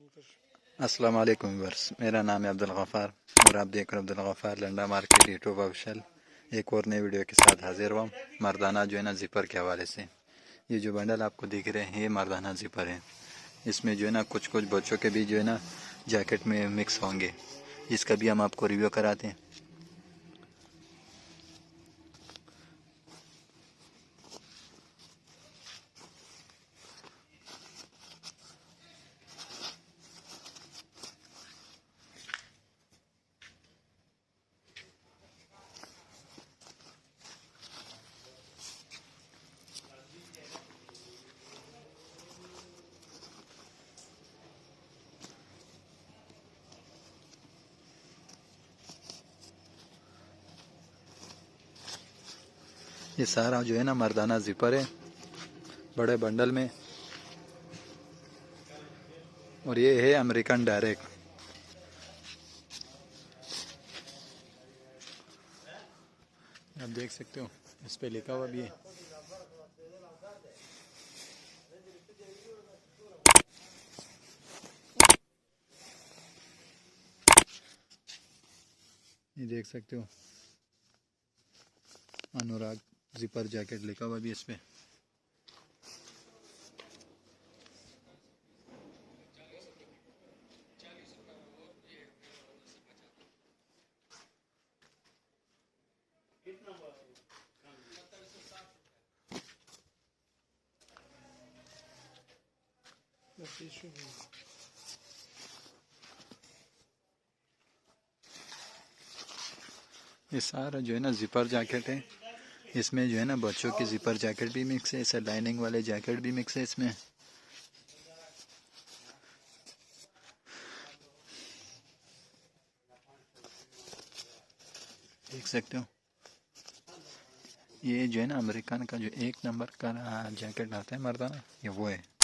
अस्सलाम वालेकुम व्यूअर्स, मेरा नाम है अब्दुल गफ़ार और आप देख रहे हैं Abdul Gaffar Landa market YouTube official. एक और नई वीडियो के साथ हाजिर हुआ मर्दाना जो है ना ज़िपर के हवाले से। ये जो बंडल आपको दिख रहे हैं ये मर्दाना ज़िपर है। इसमें जो है ना कुछ कुछ बच्चों के भी जो है ना जैकेट में मिक्स होंगे, इसका भी हम आपको रिव्यू कराते हैं। ये सारा जो है ना मर्दाना ज़िपर है बड़े बंडल में, और ये है अमेरिकन डायरेक्ट। आप देख सकते हो इस पे लिखा हुआ भी है। ये देख सकते हो अनुराग ज़िपर जैकेट लिखा हुआ भी इस पे। ये सारा जो है ना ज़िपर जैकेट है। इसमें जो है ना बच्चों की ज़िपर जैकेट भी मिक्स है, इसे लाइनिंग वाले जैकेट भी मिक्स है इसमें। देख सकते हो ये जो है ना अमेरिकन का जो एक नंबर का जैकेट आता है मर्दाना, ये वो है।